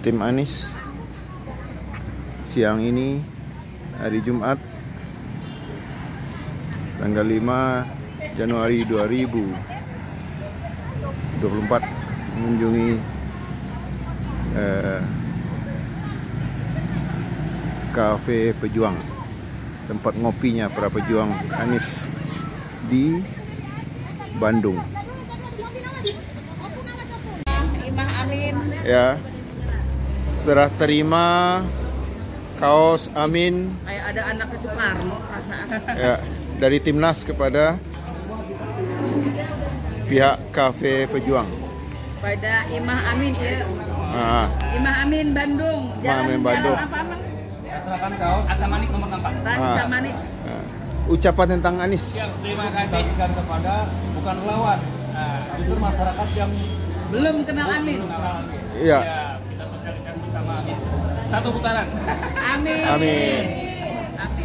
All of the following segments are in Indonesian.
tim Anies siang ini hari Jumat tanggal 5 Januari 2024 mengunjungi Cafe Pejuang, tempat ngopinya para pejuang Anies di Bandung. Ya, serah terima kaos Amin. Kayak ada anaknya Soekarno perasaan. Ya, dari Timnas kepada pihak Cafe Pejuang. Pada Imah Amin ya. Imah Amin Bandung. Amin Bandung. Jalan apa Mang? Serahkan kaos Rancamanik nomor 4. Rancamanik. Ucapan tentang Anies. Terima kasih kepada bukan lawan. Justru masyarakat yang Belum kenal Amin. Iya. Kita sosialisasi bersama Amin. Satu putaran. Amin. Amin.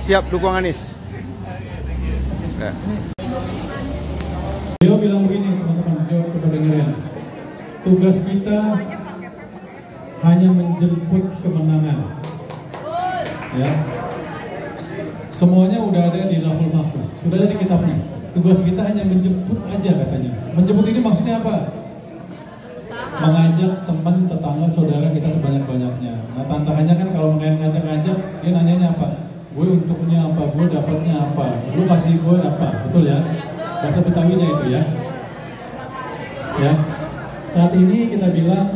Siap dukung Anies. Ya. Beliau bilang begini, teman-teman, coba dengerin. Tugas kita hanya menjemput kemenangan. Ya. Semuanya udah ada di Lauhul Mahfuz, sudah ada di kitabnya. Tugas kita hanya menjemput aja katanya. Menjemput ini maksudnya apa? Mengajak teman, tetangga, saudara kita sebanyak-banyaknya. Nah, tantangannya kan kalau ngajak-ngajak, dia nanyanya apa? Gue untuknya apa? Gue dapatnya apa? Lu kasih gue apa? Betul ya? Bahasa Betawinya itu ya. Ya. Saat ini kita bilang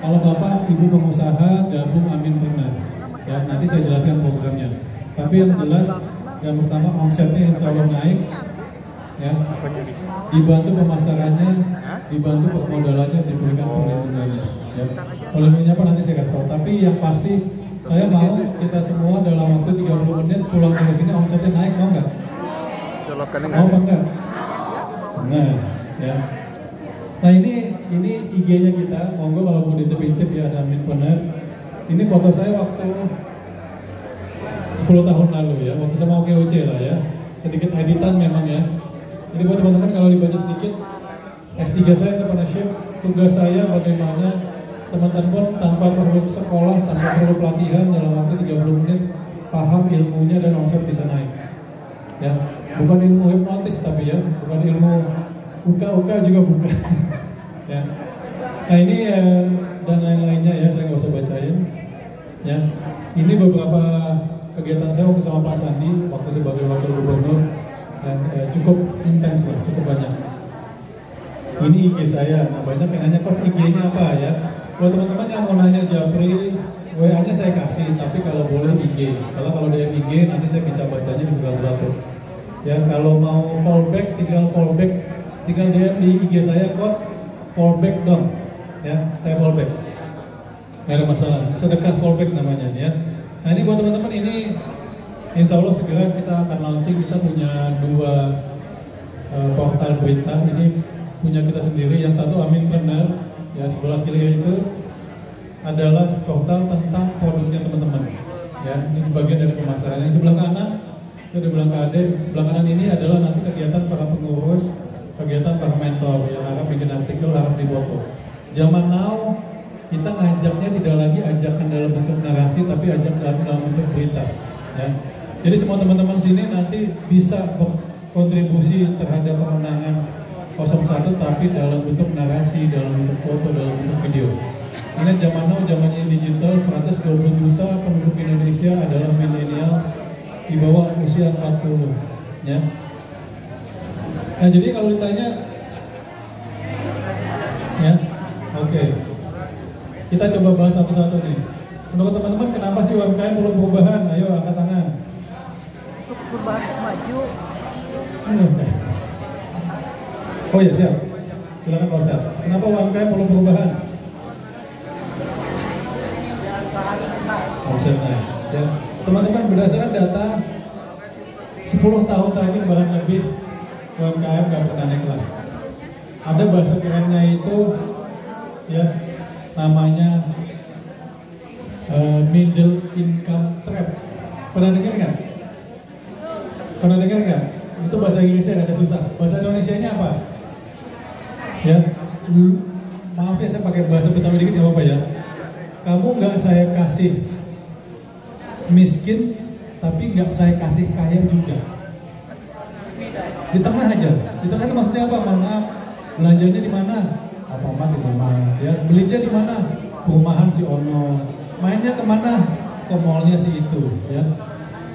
kalau Bapak Ibu pengusaha gabung Aminpreneur. Ya, nanti saya jelaskan programnya. Tapi yang jelas yang pertama omsetnya insya Allah naik. Ya. Dibantu pemasarannya, dibantu permodalannya, diberikan perlindungannya. Ya. Perlindungannya apa nanti saya kasih tahu. Tapi yang pasti saya mau kita semua dalam waktu 30 menit pulang ke sini omsetnya naik, mau nggak? Mau apa enggak? Nah, ya. Nah ini IG-nya kita, monggo kalau mau ditip-tip ya ada Aminpreneur. Ini foto saya waktu 10 tahun lalu ya, waktu sama OKOC lah ya. Sedikit editan memang ya. Jadi buat teman-teman kalau dibaca sedikit, S3 saya entrepreneurship, tugas saya bagaimana teman-teman tanpa perlu sekolah, tanpa perlu pelatihan dalam waktu 30 menit paham ilmunya dan omset bisa naik. Ya, bukan ilmu hipnotis tapi ya, bukan ilmu uka-uka juga bukan. Ya. Nah ini dan lain-lainnya ya, saya nggak usah bacain. Ya, ini beberapa kegiatan saya waktu sama Pak Sandi, waktu sebagai wakil gubernur, dan cukup intens lah, cukup banyak. Ini IG saya, nah banyak yang nanya coach IG-nya apa ya. Buat teman-teman yang mau nanya Japri, WA-nya saya kasih, tapi kalau boleh IG. Kalau dia IG nanti saya bisa bacanya bisa satu-satu. Ya kalau mau fallback, tinggal DM di IG saya coach fallback dong. Ya saya fallback. Nggak ada masalah. Sedekah fallback namanya ya. Nah ini buat teman-teman ini, insya Allah segera kita akan launching. Kita punya 2 portal berita. Ini punya kita sendiri. Yang satu Aminpreneur, ya sebelah kiri itu adalah portal tentang produknya teman-teman. Ya ini bagian dari pemasaran. Yang sebelah kanan itu di belakang adik. Sebelah kanan ini adalah nanti kegiatan para pengurus, kegiatan para mentor yang harap bikin artikel, harap dipoto. Zaman now kita ngajaknya tidak lagi ajakan dalam bentuk narasi, tapi ajak dalam bentuk berita. Ya. Jadi semua teman-teman sini nanti bisa berkontribusi terhadap kemenangan 01, tapi dalam bentuk narasi, dalam bentuk foto, dalam bentuk video. Ini zaman now, zamannya digital, 120 juta penduduk Indonesia adalah milenial di bawah usia 40. Ya. Nah jadi kalau ditanya, ya, oke. Kita coba bahas satu-satu nih. Menurut teman-teman, kenapa sih UMKM perlu perubahan? Ayo angkat tangan. Untuk perubahan maju. Oh ya siap. Silakan Pak Ustadz. Kenapa UMKM perlu perubahan? Omset naik. Ya. Teman-teman, berdasarkan data 10 tahun terakhir barang lebih UMKM nggak pernah naik kelas. Ada bahasa kerennya itu, ya. Namanya middle income trap. Pernah dengar nggak? Pernah dengar nggak? Itu bahasa Inggrisnya agak susah. Bahasa Indonesianya apa? Ya, maaf ya saya pakai bahasa Betawi dikit nggak apa-apa ya. kamu nggak saya kasih miskin, tapi nggak saya kasih kaya juga. Di tengah aja. Di tengah itu maksudnya apa? Maaf, belanjanya di mana? Apa-apa di mana? Ya, belinya di mana? Perumahan si Ono. Mainnya kemana? Ke mallnya si itu. Ya.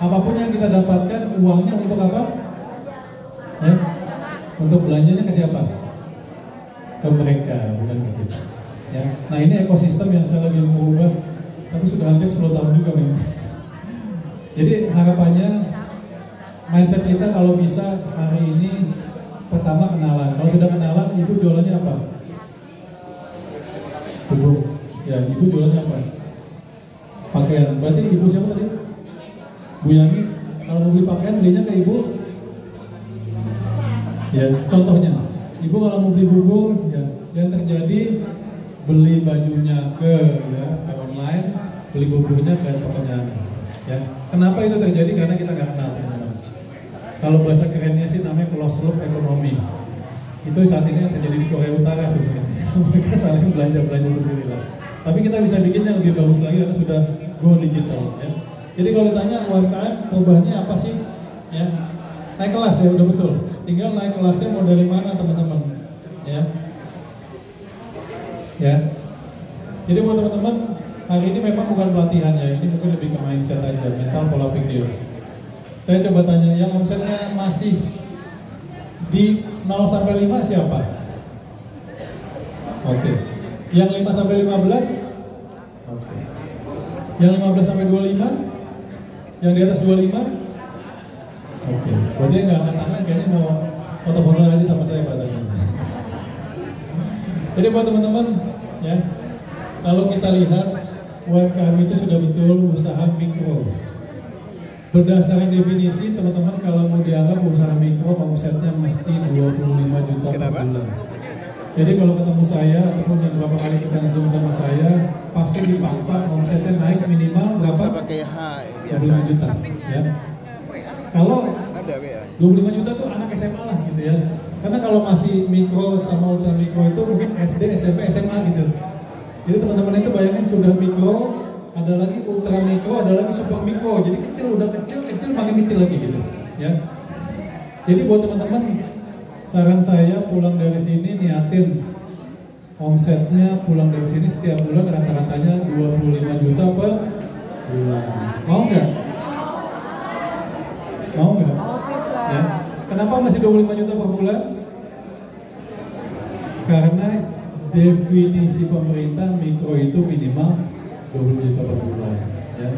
Apapun yang kita dapatkan, uangnya untuk apa? Ya. Untuk belanjanya ke siapa? Ke mereka, bukan ke kita. Ya. Nah ini ekosistem yang saya lagi mau ubah, tapi sudah hampir 10 tahun juga memang. Jadi harapannya mindset kita kalau bisa hari ini pertama kenalan. Kalau sudah kenalan, ibu jualannya apa? Bubur. Ya, ibu jualannya apa? Pakaian. Berarti ibu siapa tadi? Bu Yami. Kalau mau beli pakaian, belinya ke ibu. Ya, contohnya, ibu kalau mau beli bubur, ya, yang terjadi beli bajunya ke online, beli buburnya ke tokonya. Ya, kenapa itu terjadi? Karena kita nggak kenal teman-teman. Kalau bahasa kerennya sih namanya closed loop ekonomi. Itu saat ini yang terjadi di Korea Utara sebenarnya. Mereka saling belanja sendiri lah. Tapi kita bisa bikinnya lebih bagus lagi karena sudah go digital. Ya. Jadi kalau ditanya UMKM perubahannya apa sih? Ya, naik kelas ya, udah betul. Tinggal naik kelasnya mau dari mana teman-teman? Ya. Ya. Jadi buat teman-teman, hari ini memang bukan pelatihan ya, ini mungkin lebih ke mindset aja, mental pola pikir. Saya coba tanya, yang omsetnya masih di 0 sampai 5 siapa? Oke. Yang 5 sampai 15? Oke. Yang 15 sampai 25? Yang di atas 25? Oke. Berarti nggak angkat tangan, kayaknya mau foto-foto aja sama saya Pak. Jadi buat teman-teman, ya, kalau kita lihat UMKM itu sudah betul usaha mikro. Berdasarkan definisi, teman-teman kalau mau dianggap usaha mikro, omsetnya mesti 25 juta per bulan. Jadi kalau ketemu saya, ataupun yang berapa kali kita zoom sama saya, pasti dipaksa omsetnya naik minimal berapa? 25 juta. Ya. Kalau 25 juta tuh anak SMA lah gitu ya. Karena kalau masih mikro sama ultra mikro itu mungkin SD, SMP, SMA gitu. Jadi teman-teman itu bayangin sudah mikro, ada lagi ultra mikro, ada lagi super mikro. Jadi kecil, udah kecil, makin kecil lagi gitu. Ya. Jadi buat teman-teman, saran saya pulang dari sini niatin omsetnya pulang dari sini setiap bulan rata-ratanya 25 juta per bulan. Mau nggak? Mau nggak? Ya. Kenapa masih 25 juta per bulan? Karena definisi pemerintah mikro itu minimal 20 juta per bulan. Ya.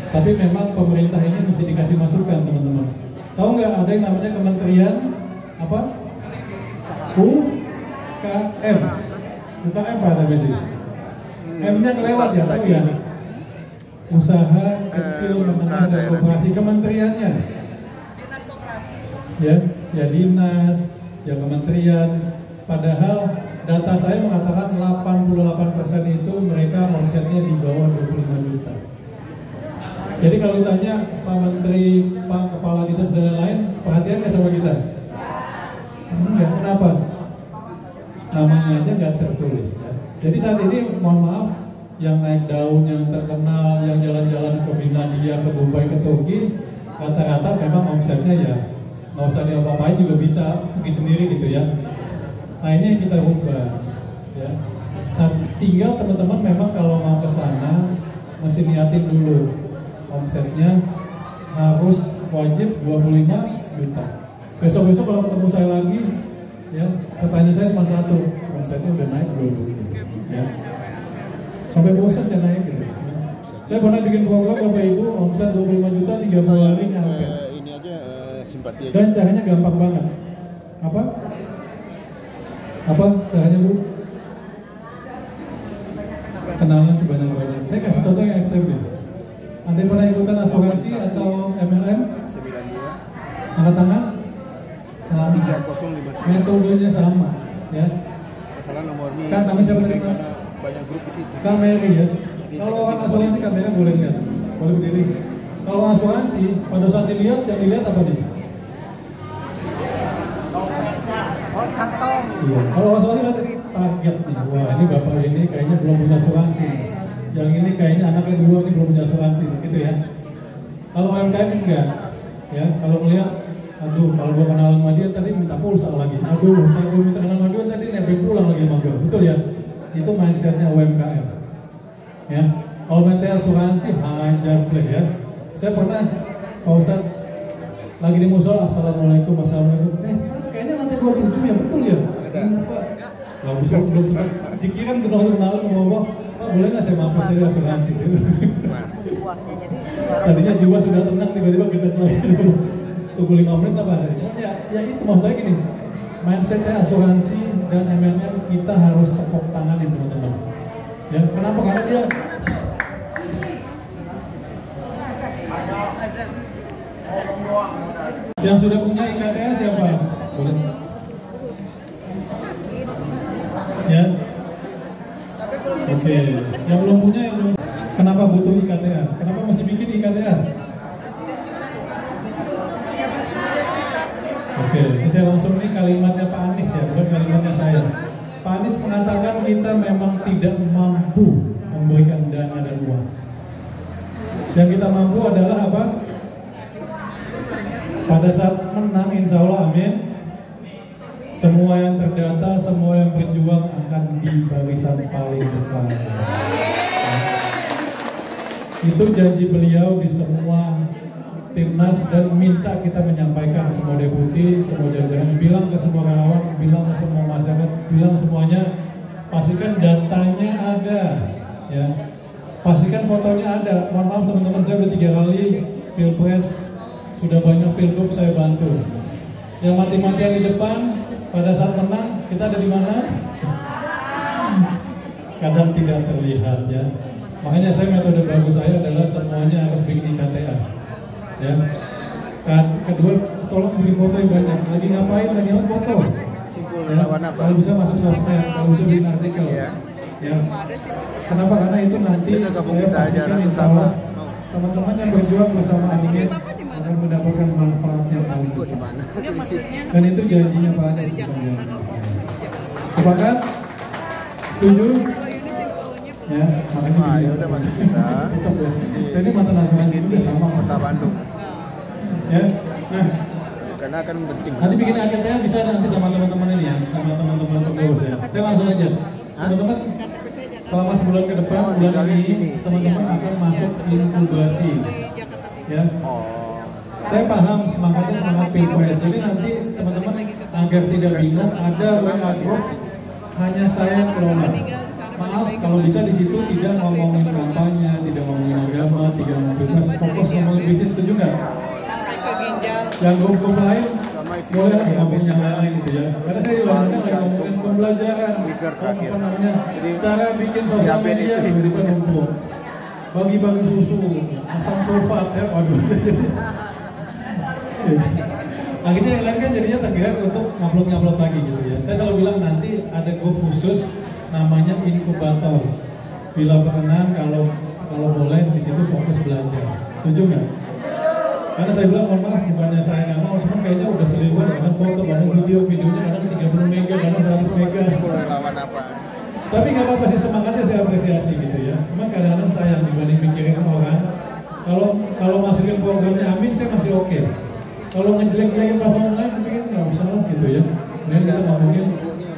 Tapi memang pemerintah ini mesti dikasih masukan teman-teman. Tahu nggak ada yang namanya Kementerian apa? UKM. UKM apa ada sih? M-nya kelewat ya, tahu ya? Usaha kecil menengah dan koperasi, kementeriannya. Ya dinas, ya kementerian. Padahal data saya mengatakan 88% itu mereka omsetnya di bawah 25 juta. Jadi kalau ditanya Pak Menteri, Pak Kepala Dinas dan lain-lain, perhatian nggak sama kita? Enggak, kenapa? Namanya aja nggak tertulis. Ya. Jadi saat ini, mohon maaf, yang naik daun, yang terkenal, yang jalan-jalan ke Finlandia, ke Dubai, ke Turki, rata-rata memang omsetnya ya nggak usah diapa-apain juga bisa pergi sendiri gitu ya. Nah ini yang kita ubah. Ya. Nah tinggal teman-teman memang kalau mau ke sana mesti niatin dulu omsetnya harus wajib 25 juta. Besok-besok kalau ketemu saya lagi, ya pertanyaan saya cuma satu, omsetnya udah naik belum? Ya. Sampai bosan saya naik gitu. Saya pernah bikin program Bapak Ibu omset 25 juta 30 hari nyampe. Simpati aja. Dan caranya gampang banget. Apa caranya Bu? Kenalan sebanyak-banyak. Saya kasih contoh yang ekstrem deh. Ada yang pernah ikutan asuransi atau MLM? 92. Angkat tangan. Selamat. 3059. Metodenya sama, ya. Masalah nomornya. Kan namanya siapa tadi? Banyak grup di situ. Kak Mary ya. Kalau orang asuransi Kak Mary boleh lihat, boleh berdiri. Kalau asuransi pada saat dilihat, yang dilihat apa nih? Kantong. Iya. Kalau asuransi lihat target nih. Wah ini bapak ini kayaknya belum punya asuransi. yang ini kayaknya anaknya dua nih belum punya asuransi, gitu ya. Kalau UMKM enggak, ya. Kalau melihat, aduh, kalau gua kenalan sama dia tadi minta pulsa lagi, aduh, kalau gua minta kenalan sama dia tadi nebeng pulang lagi sama gua, betul ya? Itu mindsetnya UMKM, ya. Kalau mindset asuransi hajar play ya. Saya pernah, Pak Ustadz lagi di musola, assalamualaikum, kayaknya lantai 27 ya, betul ya? Pak, nggak bisa, belum sempat. Cikiran kenalan ngomong, Pak boleh nggak saya mampir, saya asuransi? Tadinya jiwa sudah tenang, tiba-tiba kita lagi tunggu 5 menit apa? Cuman ya itu maksudnya gini, mindsetnya asuransi dan MLM kita harus tepuk tangan ya teman-teman. Ya, kenapa? Karena dia yang sudah punya IKTA siapa? Boleh? Ya. Oke. Yang belum punya, yang belum. Kenapa butuh IKTA? Kenapa masih bikin IKTA? Oke, ini saya langsung nih kalimatnya Pak Anies ya, bukan kalimatnya saya. Pak Anies mengatakan kita memang tidak mampu memberikan dana dan uang. Yang kita mampu adalah apa? Pada saat menang, insya Allah, amin. Semua yang terdata, semua yang berjuang akan di barisan paling depan. Itu janji beliau di semua timnas dan minta kita menyampaikan semua deputi, semua jajaran, bilang ke semua relawan, bilang ke semua masyarakat, bilang semuanya, pastikan datanya ada, ya. Pastikan fotonya ada. Mohon maaf teman-teman, saya udah 3 kali pilpres, sudah banyak pilgub saya bantu. Yang mati-matian di depan, pada saat menang, kita ada di mana? Kadang tidak terlihat ya. Makanya metode baru saya adalah semuanya harus bikin IKTA. Ya. Kedua, tolong bikin foto yang banyak. Lagi ngapain? Lagi apa foto? Simpul relawan apa? Kalau bisa masuk sosmed, kalau bisa bikin artikel. Ya. Kenapa? Karena itu nanti saya pastikan insya Allah teman-teman yang berjuang bersama Anies akan mendapatkan manfaat yang paling besar. Dan itu janjinya Pak Anies. Sepakat? Setuju? Ya, makanya ya udah masuk kita. Saya ini mantan asuransi juga sama Kota Bandung. Ya, nah, Karena akan penting. nanti bikin AKT bisa nanti sama teman-teman ini ya, sama teman-teman pengurus ya. Saya langsung aja, teman-teman. Selama sebulan ke depan, bulan ini teman-teman akan masuk inkubasi. Ya. Saya paham semangatnya semangat pilpres. Jadi nanti teman-teman agar tidak bingung, ada WA group hanya saya yang kelola. Maaf kalau bisa di situ tidak ngomongin kampanye, tidak ngomongin agama, tidak ngomongin pilpres, fokus ngomongin bisnis, setuju nggak? Yang grup-grup lain boleh lah ngomongin yang lain gitu ya. Karena saya juga lagi ngomongin pembelajaran, apa namanya, cara bikin sosial media tiba-tiba numpuk, bagi-bagi susu, asam sulfat, ya, waduh. Akhirnya yang lain kan jadinya tergerak untuk ngupload lagi gitu ya. Saya selalu bilang nanti ada grup khusus namanya inkubator. Bila berkenan kalau boleh di situ fokus belajar. Setuju nggak? Karena saya bilang mohon maaf, bukannya saya nggak mau, cuman kayaknya udah seliwan, kadang foto, kadang videonya kadang 30 mega, kadang 100 mega. Lawan apa? Tapi nggak apa-apa sih, semangatnya saya apresiasi gitu ya. Cuman kadang-kadang sayang dibanding mikirin orang. Kalau masukin programnya Amin saya masih oke. Kalau ngejelek-jelekin pasangan lain, saya pikir nggak usah lah gitu ya. Kemudian kita ngomongin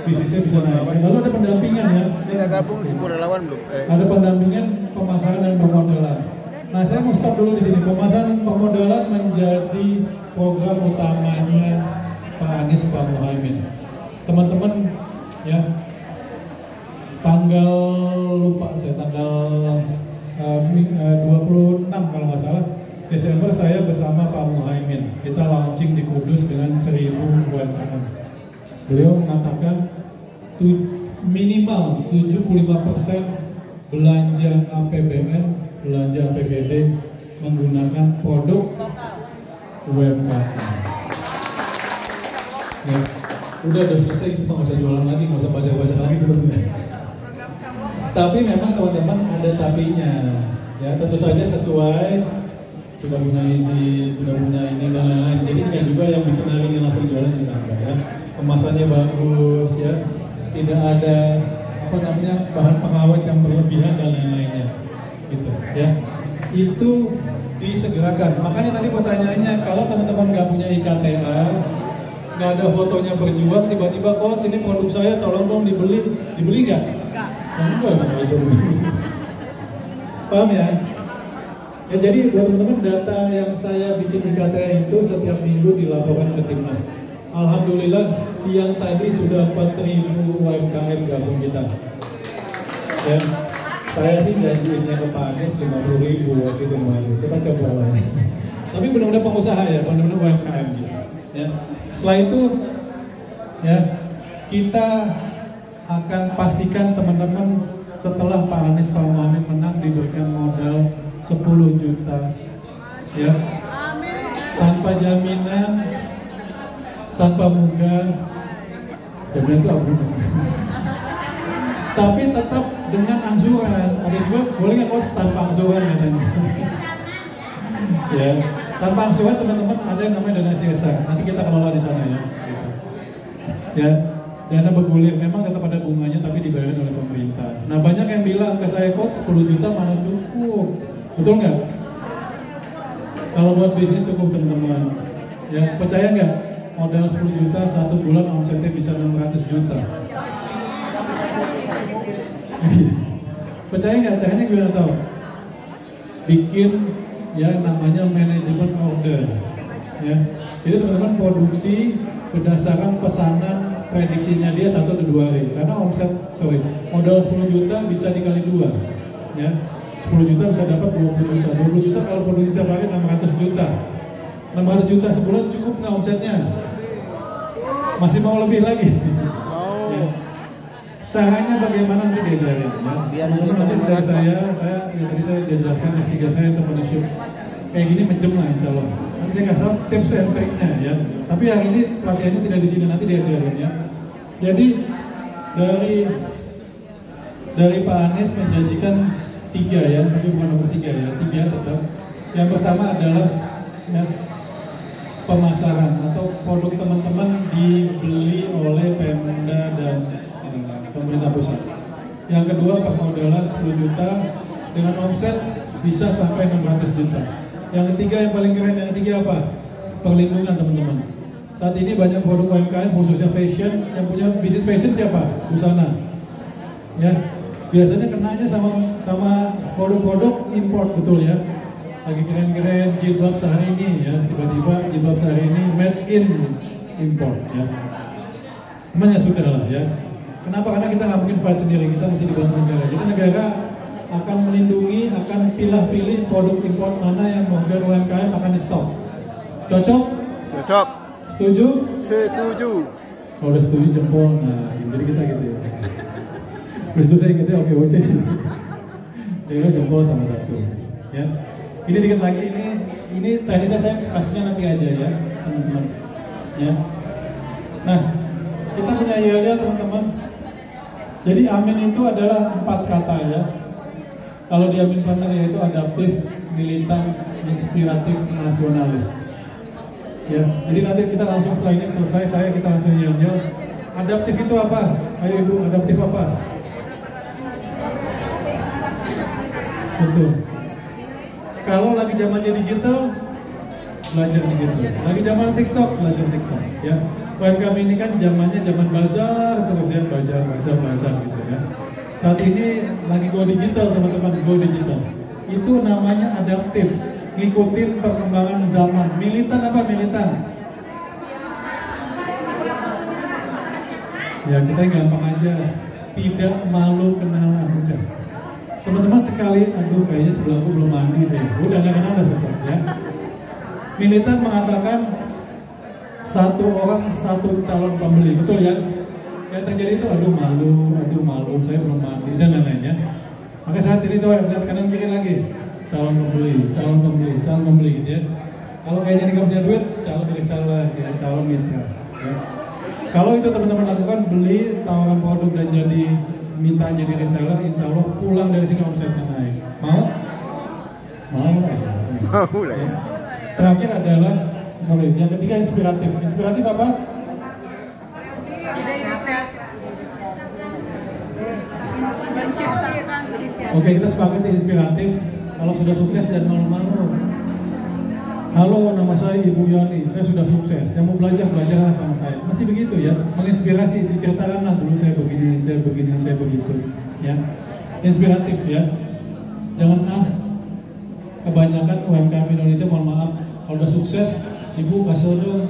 bisnisnya bisa naik. Lalu ada pendampingan ya. Tidak gabung simpul relawan belum? Ada pendampingan pemasaran dan pemodelan. Nah saya mau stop dulu di sini. Pemasaran pemodelan menjadi program utamanya Pak Anies, Pak Muhaimin. Teman-teman ya, tanggal 26 kalau nggak salah Desember saya bersama Pak Muhaimin. Kita launching di Kudus dengan 1000 UMKM. Beliau mengatakan minimal 75% belanja APBN, belanja APBD menggunakan produk UMKM. Ya, udah selesai, kita nggak usah jualan lagi, nggak usah baca-baca lagi teman-teman. Tapi memang teman-teman ada tapinya, ya tentu saja sesuai, sudah punya izin, sudah punya ini dan lain-lain. Jadi tidak juga yang dikenalin yang langsung jualan juga enggak ya. Kemasannya bagus ya, tidak ada bahan pengawet yang berlebihan dan lain-lainnya. itu disegerakan. Makanya tadi pertanyaannya, kalau teman-teman nggak punya IKTA, nggak ada fotonya berjuang, tiba-tiba coach ini produk saya tolong dong dibeli nggak? Enggak itu. Paham ya? Ya jadi buat teman-teman, data yang saya bikin IKTA itu setiap minggu dilaporkan ke Timnas. Alhamdulillah siang tadi sudah 4.000 UMKM gabung kita. Ya, saya sih janjiinnya ke Pak Anies 50.000 waktu itu malu. Kita coba lah. Tapi benar-benar pengusaha ya, benar-benar UMKM gitu. Ya. Setelah itu, ya kita akan pastikan teman-teman setelah Pak Anies Pak Muhammad menang diberikan modal 10 juta, ya, tanpa jaminan, tanpa muka, jaminan itu abu. Tapi tetap dengan angsuran. Ada juga boleh nggak coach tanpa angsuran katanya. Ya, tanpa angsuran teman-teman ada yang namanya dana CSR. Nanti kita kelola di sana ya. Ya, dana bergulir memang tetap ada bunganya tapi dibayar oleh pemerintah. Nah banyak yang bilang ke saya coach 10 juta mana cukup, betul nggak? Kalau buat bisnis cukup teman-teman. Ya percaya nggak? Modal 10 juta 1 bulan omsetnya bisa 600 juta. Percaya nggak? Caranya gimana tahu? Bikin ya namanya manajemen order. Ya, jadi teman-teman produksi berdasarkan pesanan prediksinya dia 1 atau 2 hari. Karena modal 10 juta bisa dikali 2. Ya, 10 juta bisa dapat 20 juta. 20 juta kalau produksi setiap hari 600 juta. 600 juta sebulan cukup nggak omsetnya? Masih mau lebih lagi? Ya. Caranya bagaimana nanti diajarin ya. Teman-teman nanti setelah saya tadi saya jelaskan S3 saya entrepreneurship kayak gini menjem lah insya Allah. Nanti saya kasih tips and triknya ya. Tapi yang ini pelatihannya tidak di sini, nanti diajarin ya. Jadi dari Pak Anies menjanjikan 3 ya, tapi bukan nomor 3 ya, 3 tetap. Yang pertama adalah ya, pemasaran atau produk teman-teman dibeli oleh Pemda dan pemerintah pusat. Yang kedua permodalan 10 juta dengan omset bisa sampai 600 juta. Yang ketiga yang paling keren, yang ketiga apa? Perlindungan teman-teman. Saat ini banyak produk UMKM khususnya fashion, yang punya bisnis fashion siapa? Busana. Ya, biasanya kenanya sama produk-produk import betul ya. Lagi keren-keren jilbab sehari ini ya, tiba-tiba jilbab sehari ini made in import ya. Namanya sudah lah ya. Kenapa? Karena kita nggak mungkin fight sendiri, kita mesti dibantu negara. Jadi negara akan melindungi, akan pilih-pilih produk import mana yang menggunakan UMKM akan di stop. Cocok? Cocok. Setuju? Setuju. Kalau udah setuju jempol, nah jadi kita gitu ya. Terus itu saya ingetnya oke oke. Dia jempol sama satu ya. Ini dikit lagi, ini teknisnya saya kasihnya nanti aja ya teman-teman ya. Nah kita punya IELTS teman-teman. Jadi amin itu adalah 4 kata ya. Kalau di amin benar yaitu adaptif, militan, inspiratif, nasionalis ya. Jadi nanti kita langsung setelah ini selesai kita langsung yel-yel. Adaptif itu apa? Ayo ibu, adaptif apa? Betul. Kalau lagi zamannya digital, belajar digital. Lagi zaman TikTok, belajar TikTok ya. UMKM ini kan zamannya zaman bazar terus ya, bazar gitu ya. Saat ini lagi go digital teman-teman, go digital. Itu namanya adaptif, ngikutin perkembangan zaman. Militan apa militan? Ya kita gampang aja, tidak malu kenalan udah. Teman-teman sekali, aduh kayaknya sebelahku belum mandi deh. Udah gak kenal udah selesai ya. Militan mengatakan 1 orang 1 calon pembeli, betul ya? Yang terjadi itu aduh malu, saya belum mandi dan lain-lainnya. Maka saat ini coba lihat kanan kiri lagi, calon pembeli gitu ya. Kalau kayaknya nggak punya duit, calon reseller ya, calon mitra. Ya. Kalau itu teman-teman lakukan, beli tawaran produk dan jadi minta jadi reseller, insya Allah pulang dari sini omsetnya naik. Mau lah ya. Terakhir adalah yang ketiga inspiratif. Inspiratif apa? Oke, kita sepakat inspiratif. kalau sudah sukses dan malu-malu. Halo, nama saya Ibu Yani, saya sudah sukses. Yang mau belajar sama saya. Masih begitu ya, menginspirasi, diceritakan lah dulu saya begini, saya begitu. Ya, inspiratif ya. Jangan kebanyakan UMKM Indonesia, mohon maaf, kalau udah sukses, Ibu kasih dong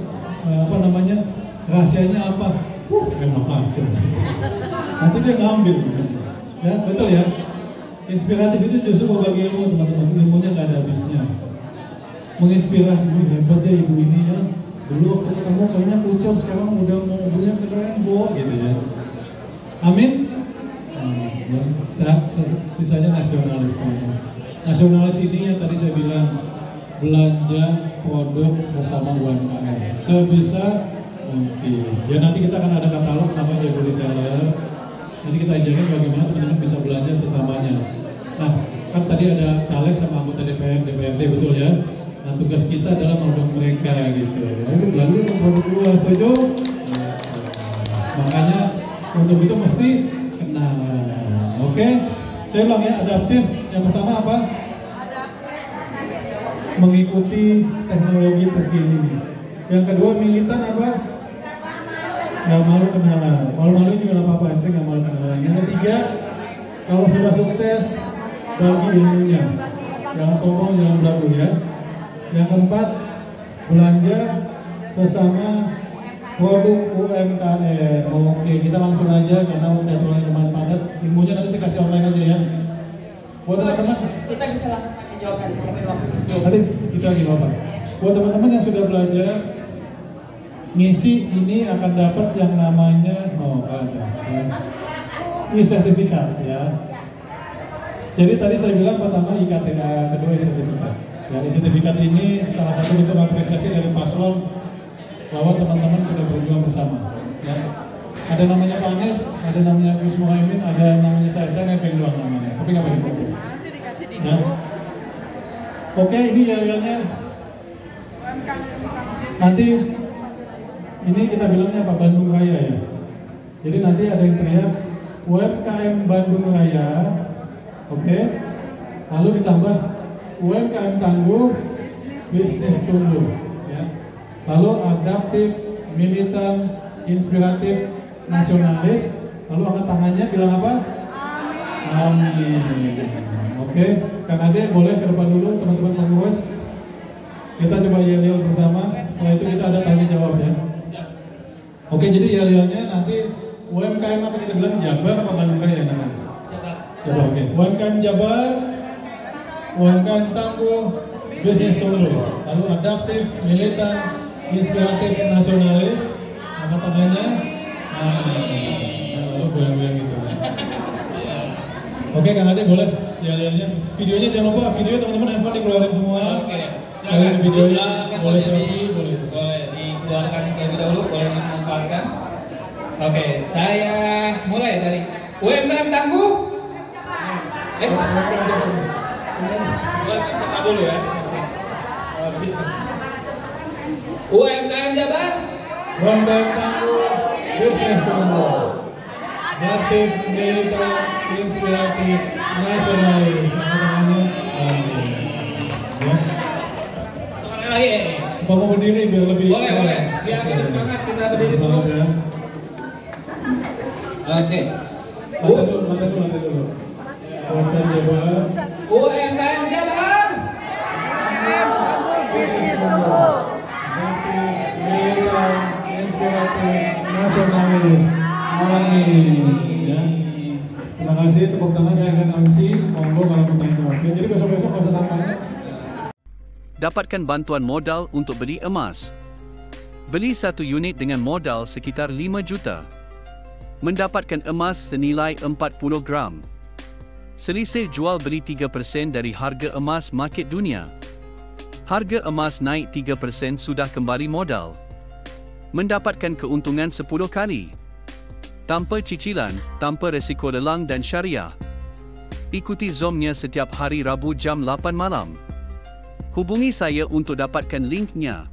rahasianya apa? Enak aja. Nanti dia ngambil. Ya, betul ya. Inspiratif itu justru berbagi ilmu, teman-teman. Ilmunya nggak ada habisnya. Menginspirasi, hebat ya ibu ini ya. Dulu waktu ketemu kayaknya kucel, sekarang udah mobilnya keren, gitu ya. Amin. Sisanya nasionalis. Nasionalis ini yang tadi saya bilang, belanja produk bersama UMKM sebisa mungkin. Ya nanti kita akan ada katalog namanya Jago Reseller. Nanti kita ajarin bagaimana teman-teman bisa belanja sesamanya. Nah, kan tadi ada caleg sama anggota DPR, DPRD, betul ya? Nah, tugas kita adalah mendorong mereka gitu. Ayo belanja produk luar, setuju? Makanya untuk itu mesti kenal. Oke? Saya ulang ya, adaptif. Yang pertama apa? Mengikuti teknologi terkini. Yang kedua, militan apa? Nggak malu kenalan. Malu-malu juga nggak apa-apa, itu nggak malu kenalan. Yang ketiga, kalau sudah sukses, bagi ilmunya. Jangan sombong, jangan belagu ya. Yang keempat, belanja sesama produk UMKM. Oke, kita langsung aja karena jadwalnya lumayan padat. Ilmunya nanti saya kasih online aja ya. Buat teman-teman, kita bisa lakukan jawaban siapin waktu. nanti kita lagi apa? Buat teman-teman yang sudah belajar, ngisi ini akan dapat yang namanya e-sertifikat ya. Jadi tadi saya bilang pertama IKTA, kedua e-sertifikat. Ya, e-sertifikat ini salah satu bentuk apresiasi dari paslon bahwa teman-teman sudah berjuang bersama. Ya. Ada namanya Pak Anies, ada namanya Gus Muhaimin, ada namanya saya nebeng doang namanya. Tapi nggak apa-apa. Ya. Oke, ini yel-yelnya. Nanti ini kita bilangnya apa? Bandung Raya ya. Jadi nanti ada yang teriak UMKM Bandung Raya. Oke. Lalu ditambah UMKM tangguh, bisnis tumbuh. Ya. Lalu adaptif, militan, inspiratif, nasionalis. Lalu angkat tangannya bilang apa? Amin. Oke, Kang Ade boleh ke depan dulu, teman-teman pengurus. Kita coba yel-yel bersama. Setelah itu kita ada tanya jawab ya. Oke, jadi yel-yelnya nanti UMKM apa kita bilang, Jabar apa Bandung Raya namanya? Jabar. Oke. UMKM Jabar, UMKM tangguh, bisnis tumbuh. Lalu adaptif, militan, inspiratif, nasionalis. Angkat tangannya. Lalu goyang-goyang gitu. Oke, Kang Ade boleh yel-yelnya. Videonya jangan lupa, video teman-teman handphone dikeluarin semua. Oke. Kalian videonya boleh selfie, boleh dikeluarkan terlebih dahulu, boleh dimanfaatkan. Oke, saya mulai dari UMKM tangguh. Kita dulu ya. UMKM Jabar. UMKM tangguh, bisnis tumbuh. Aktif, militan, inspiratif, nasionalis. Ya. Lagi. Apa mau berdiri biar lebih? Boleh. Biar kita semangat, kita berdiri dulu. Ya. Oke. Lantai dulu. UMKM Jabar. UMKM Jabar. Bisnis tumbuh. Aktif, militan, inspiratif, nasionalis. Amin. Ya. Terima kasih, tepuk tangan saya akan MC. Monggo kalau mau tanya. Jadi besok-besok kalau saya tanya. Dapatkan bantuan modal untuk beli emas. Beli satu unit dengan modal sekitar 5 juta. Mendapatkan emas senilai 40 gram. Selisih jual beli 3% dari harga emas market dunia. Harga emas naik 3% sudah kembali modal. Mendapatkan keuntungan 10 kali. Tanpa cicilan, tanpa resiko lelang dan syariah. Ikuti Zoom-nya setiap hari Rabu jam 8 malam. Hubungi saya untuk dapatkan linknya.